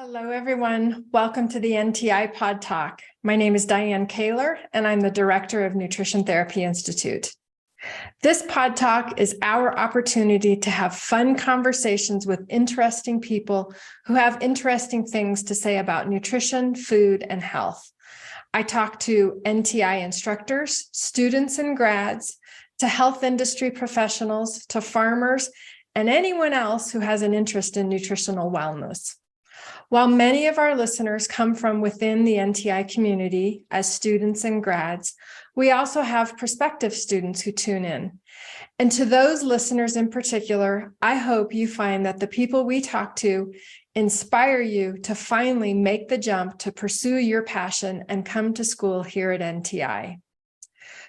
Hello, everyone. Welcome to the NTI Pod Talk. My name is Diane Kaler, and I'm the Director of Nutrition Therapy Institute. This Pod Talk is our opportunity to have fun conversations with interesting people who have interesting things to say about nutrition, food, and health. I talk to NTI instructors, students and grads, to health industry professionals, to farmers, and anyone else who has an interest in nutritional wellness. While many of our listeners come from within the NTI community as students and grads, we also have prospective students who tune in. And to those listeners in particular, I hope you find that the people we talk to inspire you to finally make the jump to pursue your passion and come to school here at NTI.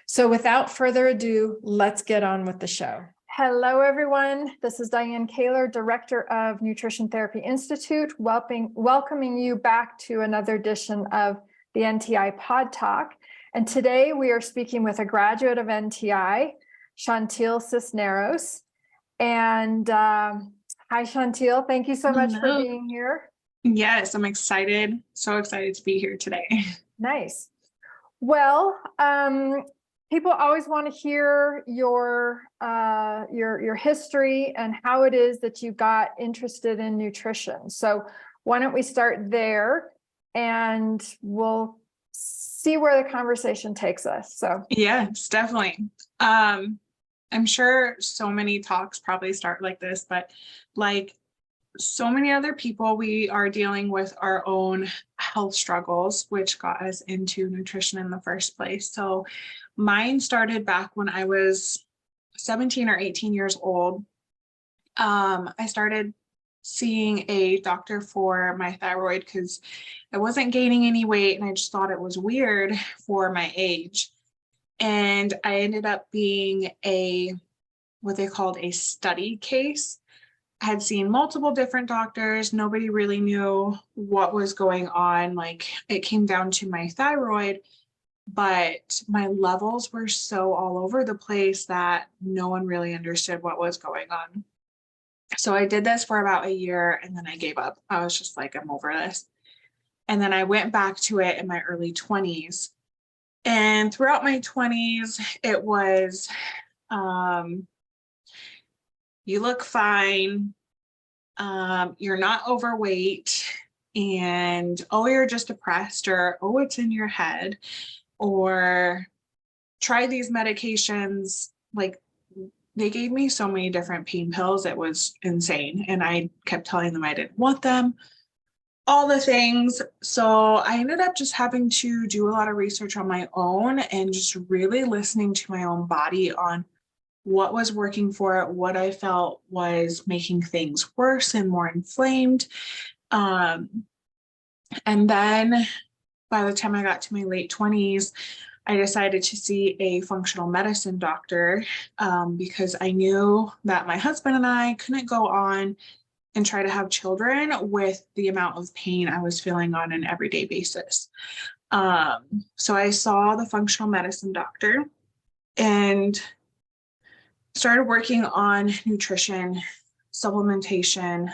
So without further ado, let's get on with the show. Hello, everyone. This is Diane Kaler, Director of Nutrition Therapy Institute, welcoming you back to another edition of the NTI Pod Talk. And today we are speaking with a graduate of NTI, Shantiel Sisneros. And hi, Shantiel. Thank you so much for being here. Yes, I'm excited. So excited to be here today. Nice. Well, people always want to hear your history and how it is that you got interested in nutrition. So why don't we start there and we'll see where the conversation takes us. So yes, definitely. I'm sure so many talks probably start like this, but like so many other people, we are dealing with our own health struggles, which got us into nutrition in the first place. So mine started back when I was 17 or 18 years old. I started seeing a doctor for my thyroid because I wasn't gaining any weight and I just thought it was weird for my age. And I ended up being what they called a study case. I had seen multiple different doctors. Nobody really knew what was going on. Like it came down to my thyroid, but my levels were so all over the place that no one really understood what was going on. So I did this for about a year and then I gave up. I was just like, I'm over this. And then I went back to it in my early 20s. And throughout my 20s, it was, you look fine, you're not overweight, and oh, you're just depressed, or oh, it's in your head, or try these medications. Like they gave me so many different pain pills, it was insane. And I kept telling them I didn't want them, all the things. So I ended up just having to do a lot of research on my own and just really listening to my own body on what was working for it, what I felt was making things worse and more inflamed. And then by the time I got to my late 20s, I decided to see a functional medicine doctor because I knew that my husband and I couldn't go on and try to have children with the amount of pain I was feeling on an everyday basis. So I saw the functional medicine doctor and started working on nutrition, supplementation,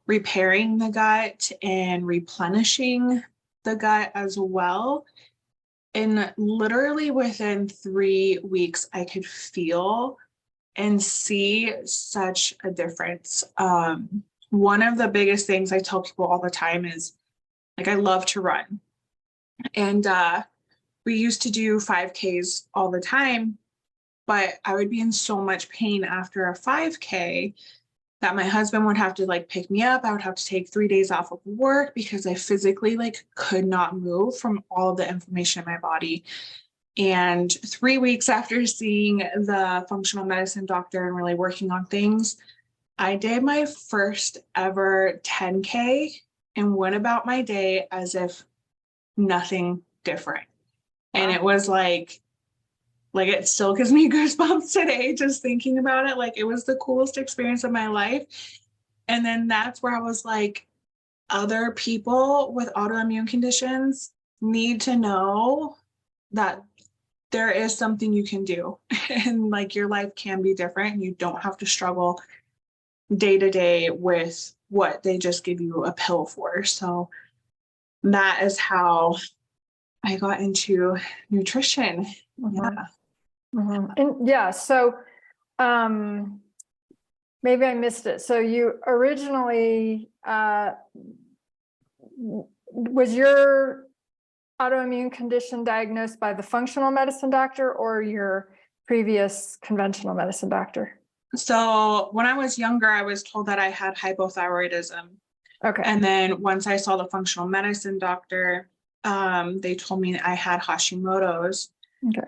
repairing the gut and replenishing the gut as well. And literally within 3 weeks, I could feel and see such a difference. One of the biggest things I tell people all the time is, like, I love to run. And we used to do 5Ks all the time, but I would be in so much pain after a 5K that my husband would have to like pick me up. I would have to take 3 days off of work because I physically like could not move from all of the inflammation in my body. And 3 weeks after seeing the functional medicine doctor and really working on things, I did my first ever 10K and went about my day as if nothing different. And it was like it still gives me goosebumps today just thinking about it. Like it was the coolest experience of my life. And then that's where I was like, other people with autoimmune conditions need to know that there is something you can do and like your life can be different and you don't have to struggle day to day with what they just give you a pill for. So that is how I got into nutrition. Yeah. And yeah, so maybe I missed it. So you originally was your autoimmune condition diagnosed by the functional medicine doctor or your previous conventional medicine doctor? So when I was younger, I was told that I had hypothyroidism. Okay. And then once I saw the functional medicine doctor, they told me I had Hashimoto's. Okay.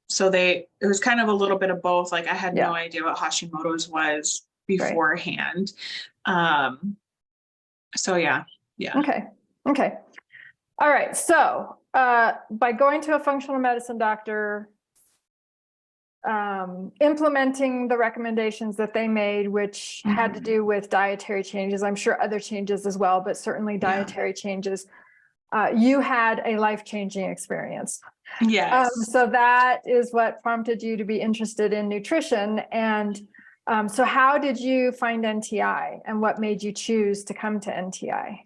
So it was kind of a little bit of both. Like I had Yeah. no idea what Hashimoto's was beforehand. So yeah. Okay. All right. So by going to a functional medicine doctor, implementing the recommendations that they made, which had to do with dietary changes, I'm sure other changes as well, but certainly dietary changes, you had a life-changing experience. Yes. So that is what prompted you to be interested in nutrition. And so how did you find NTI and what made you choose to come to NTI?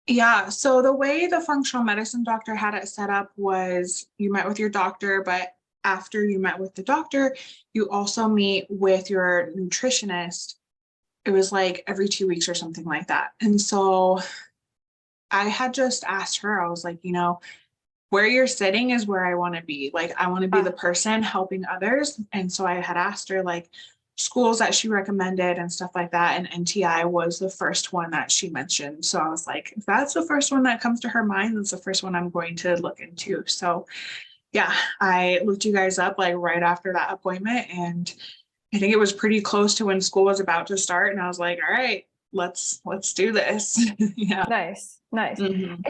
Yeah. So the way the functional medicine doctor had it set up was you met with your doctor, but after you met with the doctor, you also meet with your nutritionist. It was like every 2 weeks or something like that. And so I had just asked her, I was like, where you're sitting is where I want to be. Like, I want to be the person helping others. And so I had asked her like schools that she recommended and stuff like that. And NTI was the first one that she mentioned. So I was like, if that's the first one that comes to her mind, that's the first one I'm going to look into. So yeah, I looked you guys up like right after that appointment. And I think it was pretty close to when school was about to start. And I was like, all right, let's do this. Yeah. Nice.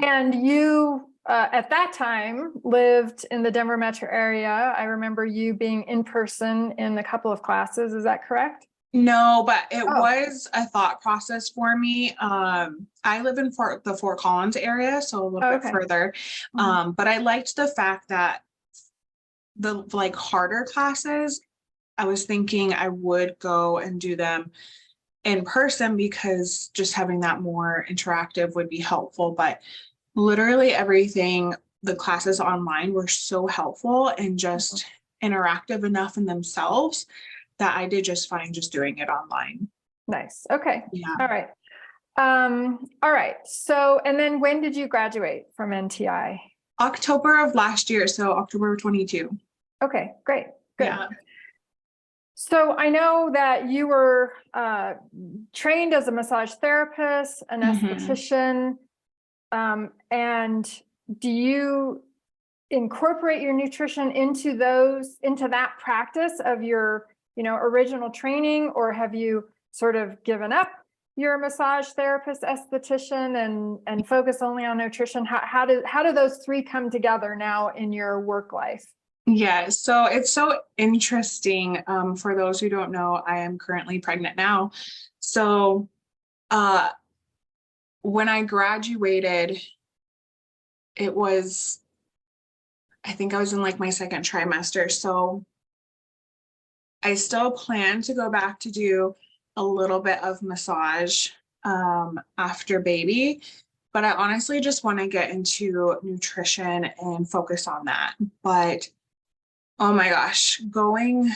And you, at that time, lived in the Denver metro area. I remember you being in person in a couple of classes. Is that correct? No, but it was a thought process for me. I live in the Fort Collins area, so a little bit further. But I liked the fact that the like harder classes, I was thinking I would go and do them in person because just having that more interactive would be helpful. But literally everything, the classes online were so helpful and just interactive enough in themselves that I did just fine just doing it online. Nice. Okay. Yeah. All right. All right. So, and then when did you graduate from NTI? October of last year. So October 22. Okay, great. Good. Yeah. So I know that you were trained as a massage therapist, an esthetician, and do you incorporate your nutrition into that practice of your, original training, or have you sort of given up your massage therapist, esthetician, and focus only on nutrition? How do those three come together now in your work life? Yeah, so it's so interesting. For those who don't know, I am currently pregnant now. So when I graduated, I think I was in like my second trimester. So I still plan to go back to do a little bit of massage after baby, but I honestly just want to get into nutrition and focus on that. But oh my gosh, going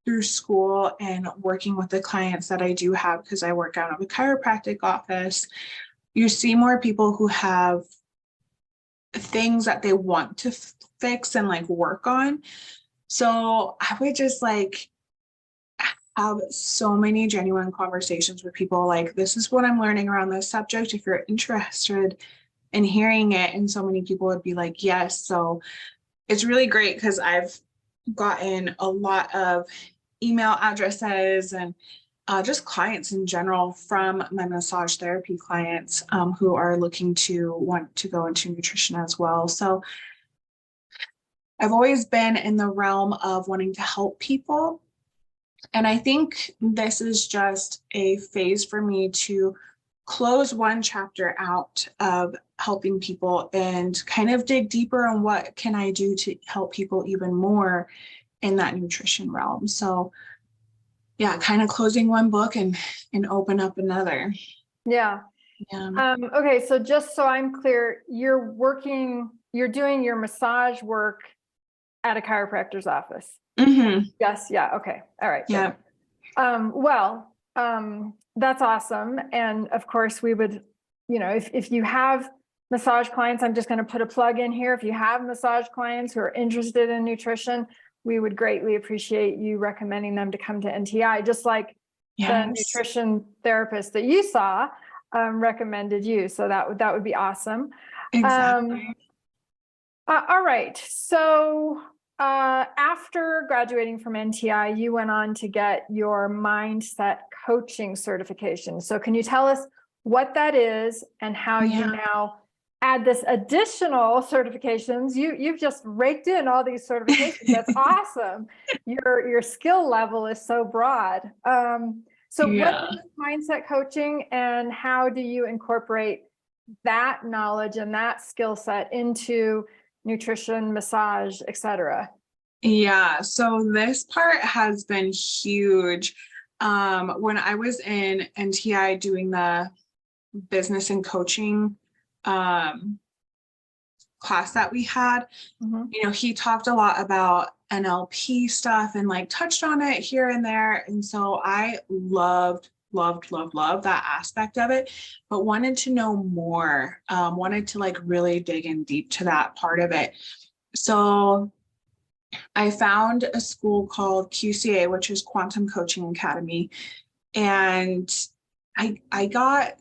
through school and working with the clients that I do have, because I work out of a chiropractic office, you see more people who have things that they want to fix and like work on. So I would just like have so many genuine conversations with people like, this is what I'm learning around this subject. If you're interested in hearing it, and so many people would be like, yes. So it's really great because I've gotten a lot of email addresses and just clients in general from my massage therapy clients who are looking to want to go into nutrition as well. So I've always been in the realm of wanting to help people. And I think this is just a phase for me to close one chapter out of helping people and kind of dig deeper on what can I do to help people even more in that nutrition realm. So yeah, kind of closing one book and open up another. Yeah. Yeah. Okay. So just so I'm clear, you're doing your massage work at a chiropractor's office. Mm-hmm. Yes. Yeah. Okay. All right. Yeah. That's awesome. And of course we would, if you have massage clients, I'm just going to put a plug in here. If you have massage clients who are interested in nutrition, we would greatly appreciate you recommending them to come to NTI, just like the nutrition therapist that you saw recommended you. So that would be awesome. Exactly. All right. So after graduating from NTI, you went on to get your mindset coaching certification. So can you tell us what that is and how you now add this additional certifications? You've just raked in all these certifications. That's awesome. Your skill level is so broad. So what is mindset coaching, and how do you incorporate that knowledge and that skill set into nutrition, massage, etc.? Yeah, so this part has been huge. When I was in NTI doing the business and coaching class that we had, he talked a lot about NLP stuff and like touched on it here and there. And so I loved that aspect of it, but wanted to know more, wanted to like really dig in deep to that part of it. So I found a school called QCA, which is Quantum Coaching Academy. And I got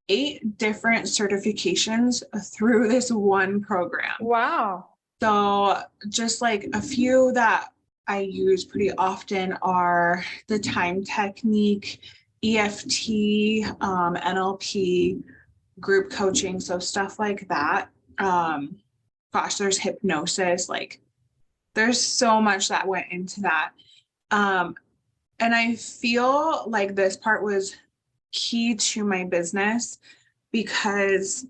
8 different certifications through this one program. Wow. So just like a few that I use pretty often are the time technique, EFT, NLP, group coaching. So stuff like that. There's hypnosis, like there's so much that went into that. And I feel like this part was key to my business because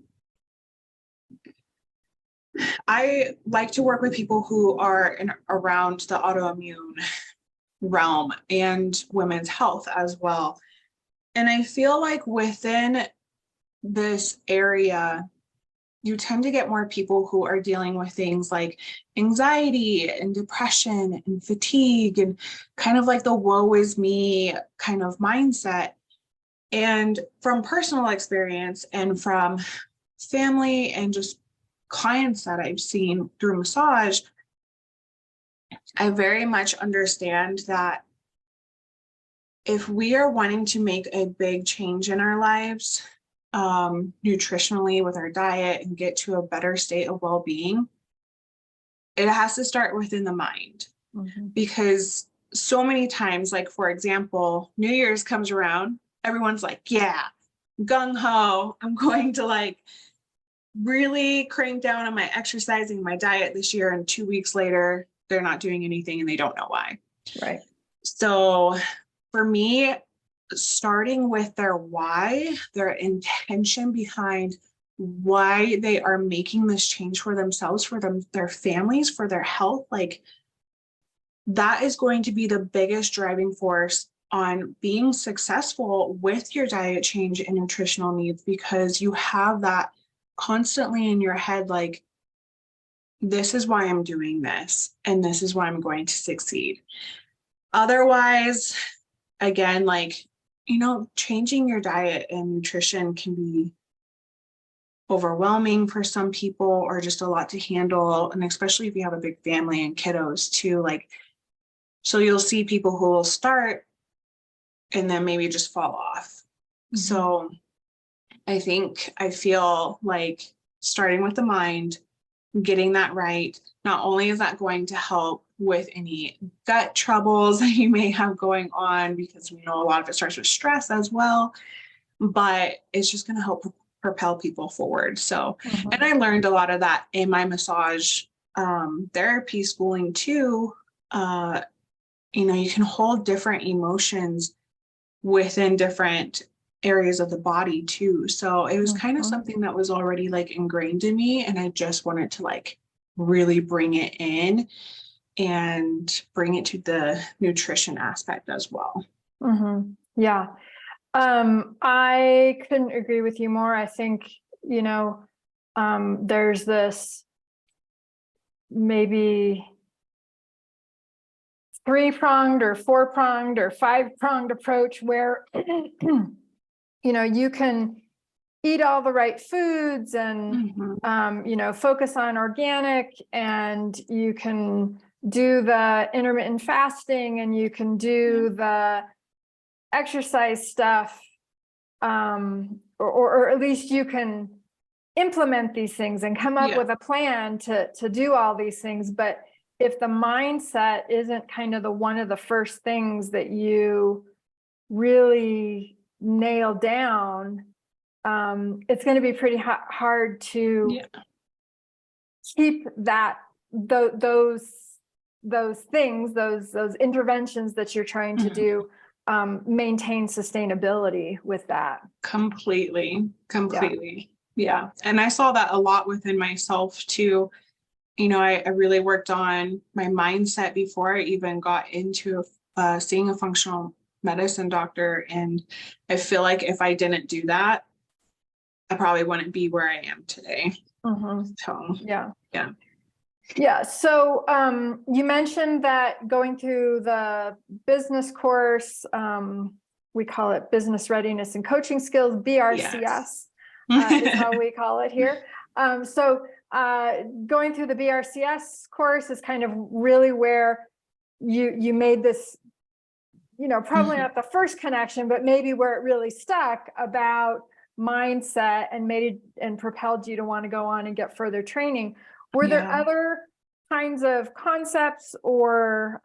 I like to work with people who are around the autoimmune realm and women's health as well. And I feel like within this area, you tend to get more people who are dealing with things like anxiety and depression and fatigue and kind of like the woe is me kind of mindset. And from personal experience and from family and just clients that I've seen through massage, I very much understand that if we are wanting to make a big change in our lives, nutritionally with our diet and get to a better state of well-being, it has to start within the mind. Because so many times, like for example, New Year's comes around, everyone's like, yeah, gung-ho, I'm going to like really crank down on my exercising, my diet this year, and 2 weeks later they're not doing anything and they don't know why. Right. So for me, starting with their why, their intention behind why they are making this change for themselves, for their families, for their health, like that is going to be the biggest driving force on being successful with your diet change and nutritional needs, because you have that constantly in your head, like, this is why I'm doing this, and this is why I'm going to succeed. Otherwise, again, like, changing your diet and nutrition can be overwhelming for some people or just a lot to handle. And especially if you have a big family and kiddos too, like, so you'll see people who will start and then maybe just fall off. So I feel like starting with the mind, getting that right, not only is that going to help with any gut troubles that you may have going on, because we know a lot of it starts with stress as well, but it's just going to help propel people forward. So, and I learned a lot of that in my massage therapy schooling too. You can hold different emotions within different areas of the body too. So it was kind of something that was already like ingrained in me, and I just wanted to like really bring it in and bring it to the nutrition aspect as well. Yeah. I couldn't agree with you more. I think, there's this maybe three-pronged or four-pronged or five-pronged approach where, you can eat all the right foods and, focus on organic, and you can do the intermittent fasting, and you can do the exercise stuff, or at least you can implement these things and come up with a plan to do all these things. But if the mindset isn't kind of one of the first things that you really nail down, it's going to be pretty hard to keep those things, those interventions that you're trying to do, maintain sustainability with that. Completely. Yeah. And I saw that a lot within myself too. I really worked on my mindset before I even got into seeing a functional medicine doctor. And I feel like if I didn't do that, I probably wouldn't be where I am today. So, yeah. So you mentioned that going through the business course, we call it Business Readiness and Coaching Skills, BRCS, is how we call it here. So going through the BRCS course is kind of really where you made this, probably not the first connection, but maybe where it really stuck about mindset and made it and propelled you to want to go on and get further training. Were there other kinds of concepts or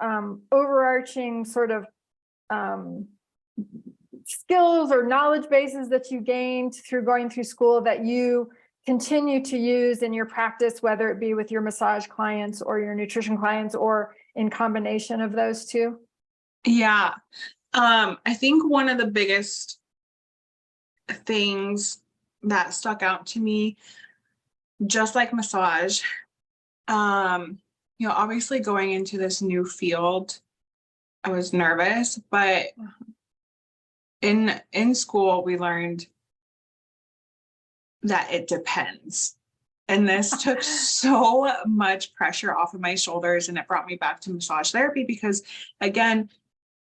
overarching sort of skills or knowledge bases that you gained through going through school that you continue to use in your practice, whether it be with your massage clients or your nutrition clients, or in combination of those two? Yeah. I think one of the biggest things that stuck out to me, just like massage, obviously going into this new field, I was nervous, but in school we learned that it depends. And this took so much pressure off of my shoulders, and it brought me back to massage therapy because, again,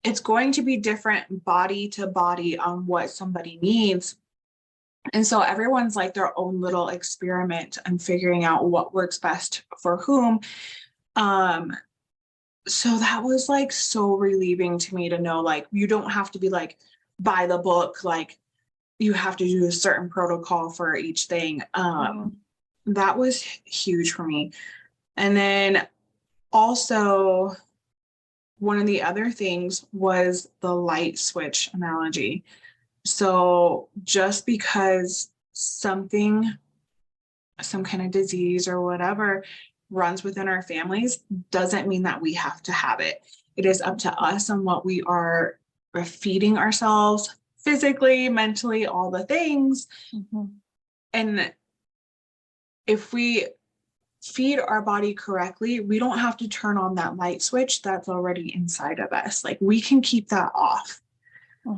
it's going to be different body to body on what somebody needs. And so everyone's like their own little experiment and figuring out what works best for whom. So that was like so relieving to me to know, like, you don't have to be like by the book, like you have to do a certain protocol for each thing. That was huge for me. And then also one of the other things was the light switch analogy. So just because some kind of disease or whatever runs within our families doesn't mean that we have to have it. It is up to us on what we are feeding ourselves physically, mentally, all the things. And if we feed our body correctly, we don't have to turn on that light switch that's already inside of us. Like, we can keep that off.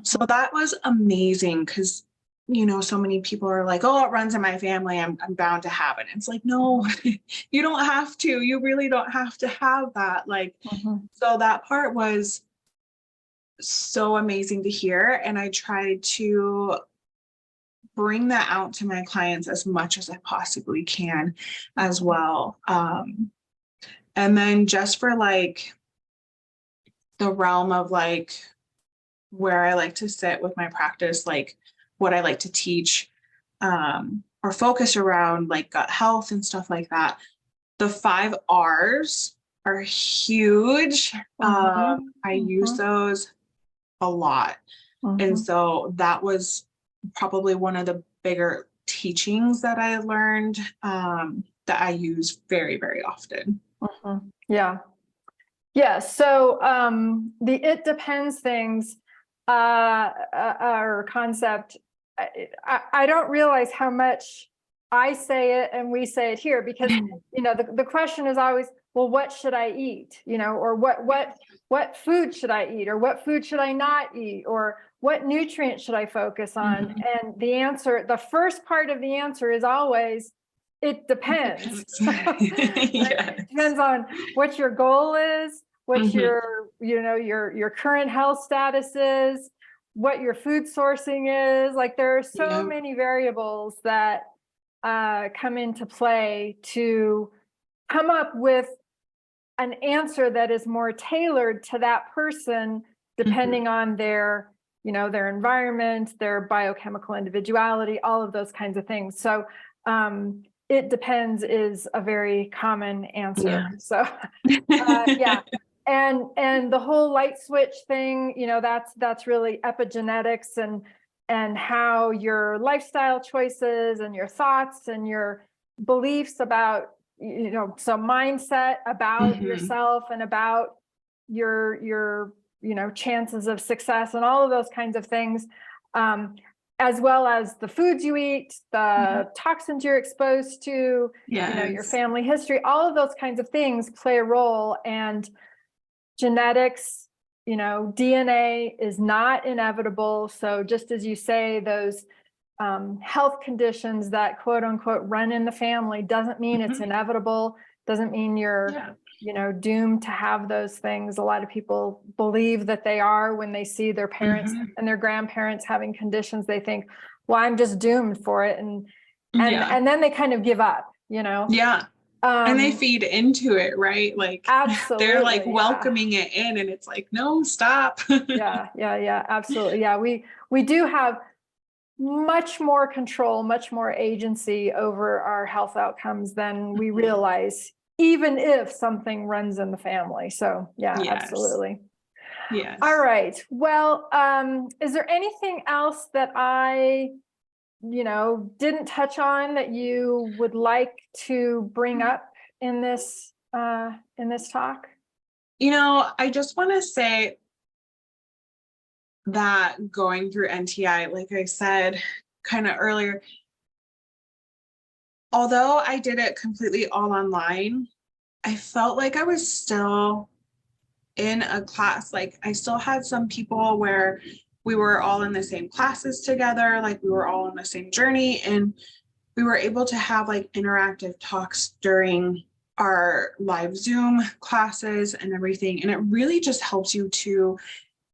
So that was amazing because, so many people are like, oh, it runs in my family, I'm bound to have it. And it's like, no, you don't have to. You really don't have to have that. Like, so that part was so amazing to hear. And I tried to bring that out to my clients as much as I possibly can as well. And then just for like the realm of like where I like to sit with my practice, like what I like to teach, or focus around like gut health and stuff like that. The 5 R's are huge. I use those a lot. And so that was probably one of the bigger teachings that I learned, that I use very, very often. Yeah. So the it depends things or concept, I don't realize how much I say it and we say it here, because the question is always, well, what should I eat? Or what food should I eat? Or what food should I not eat? Or what nutrient should I focus on? And the first part of the answer is always, it depends. Yes. It depends on what your goal is, what your current health status is, what your food sourcing is. Like, there are so many variables that come into play to come up with an answer that is more tailored to that person, depending on their environment, their biochemical individuality, all of those kinds of things. So it depends is a very common answer. So and the whole light switch thing, that's really epigenetics and how your lifestyle choices and your thoughts and your beliefs about, so mindset about yourself and about your chances of success and all of those kinds of things, as well as the foods you eat, the toxins you're exposed to, your family history, all of those kinds of things play a role. And genetics, DNA is not inevitable. So just as you say, those health conditions that quote unquote run in the family doesn't mean it's inevitable, doesn't mean you're doomed to have those things. A lot of people believe that they are when they see their parents and their grandparents having conditions. They think, well, I'm just doomed for it. And then they kind of give up, and they feed into it, right? Like, absolutely, they're like welcoming it in, and it's like, no, stop. Absolutely. Yeah. We do have much more control, much more agency over our health outcomes than we realize, even if something runs in the family. So absolutely. Yes. All right. Well, is there anything else that I, didn't touch on that you would like to bring up in this talk? I just want to say that going through NTI, like I said kind of earlier, although I did it completely all online, I felt like I was still in a class. Like, I still had some people where we were all in the same classes together, like we were all on the same journey, and we were able to have like interactive talks during our live Zoom classes and everything. And it really just helps you to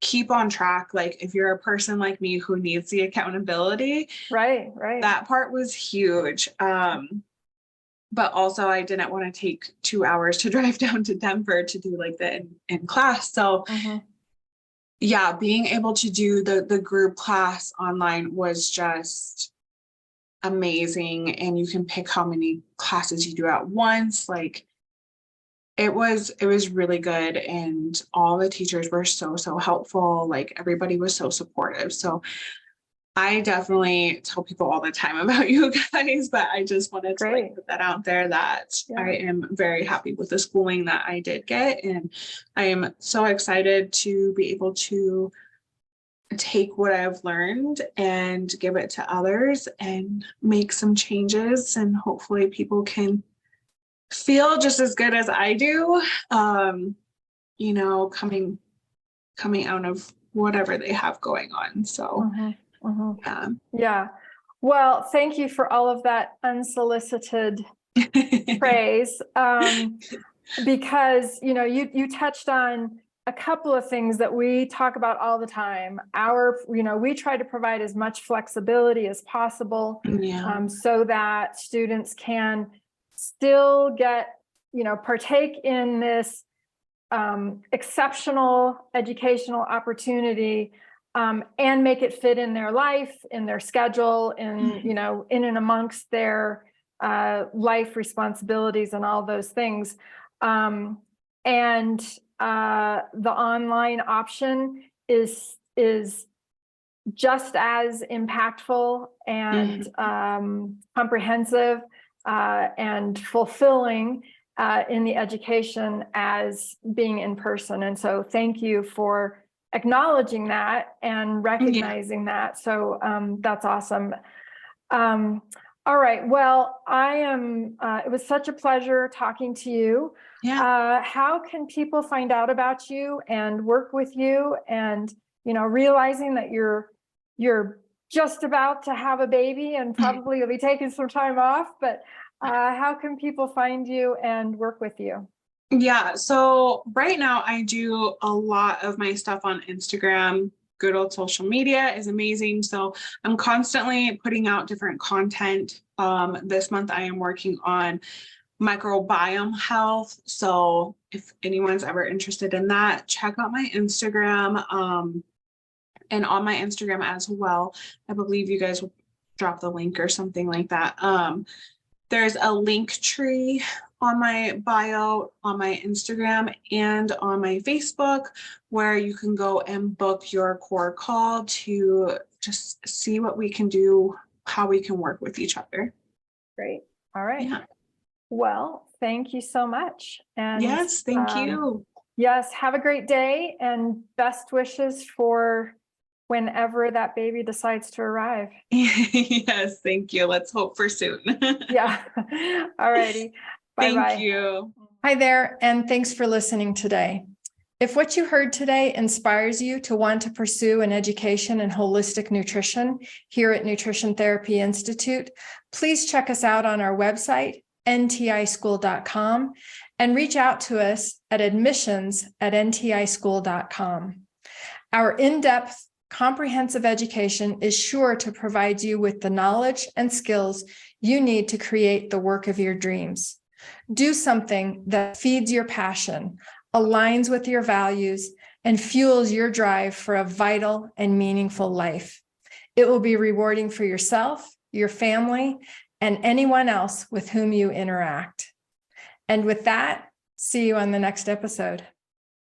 keep on track. Like, if you're a person like me who needs the accountability, right, that part was huge. But also, I didn't want to take 2 hours to drive down to Denver to do like the in class. So being able to do the group class online was just amazing. And you can pick how many classes you do at once. Like, it was really good. And all the teachers were so helpful. Like, everybody was so supportive. So I definitely tell people all the time about you guys, but I just wanted to like put that out there that I am very happy with the schooling that I did get. And I am so excited to be able to take what I've learned and give it to others and make some changes. And hopefully people can feel just as good as I do, coming out of whatever they have going on. So Well, thank you for all of that unsolicited praise, because you touched on a couple of things that we talk about all the time. We try to provide as much flexibility as possible, so that students can still get, partake in this exceptional educational opportunity, and make it fit in their life, in their schedule, in and amongst their life responsibilities and all those things. And the online option is just as impactful and comprehensive and fulfilling in the education as being in person. And so thank you for acknowledging that and recognizing that. So that's awesome. All right. Well, it was such a pleasure talking to you. Yeah. How can people find out about you and work with you, and, realizing that you're just about to have a baby and probably you'll be taking some time off, but how can people find you and work with you? Yeah, so right now I do a lot of my stuff on Instagram. Good old social media is amazing. So I'm constantly putting out different content. This month I am working on microbiome health. So if anyone's ever interested in that, check out my Instagram. And on my Instagram as well, I believe you guys will drop the link or something like that. There's a link tree on my bio, on my Instagram, and on my Facebook, where you can go and book your core call to just see what we can do, how we can work with each other. Great. All right. Yeah. Well, thank you so much. And Yes, thank you. yes, have a great day and best wishes for whenever that baby decides to arrive. Yes, thank you. Let's hope for soon. Yeah. All righty. Bye-bye. Thank you. Hi there, and thanks for listening today. If what you heard today inspires you to want to pursue an education in holistic nutrition here at Nutrition Therapy Institute, please check us out on our website, ntischool.com, and reach out to us at admissions@ntischool.com. Our in-depth, comprehensive education is sure to provide you with the knowledge and skills you need to create the work of your dreams. Do something that feeds your passion, aligns with your values, and fuels your drive for a vital and meaningful life. It will be rewarding for yourself, your family, and anyone else with whom you interact. And with that, see you on the next episode.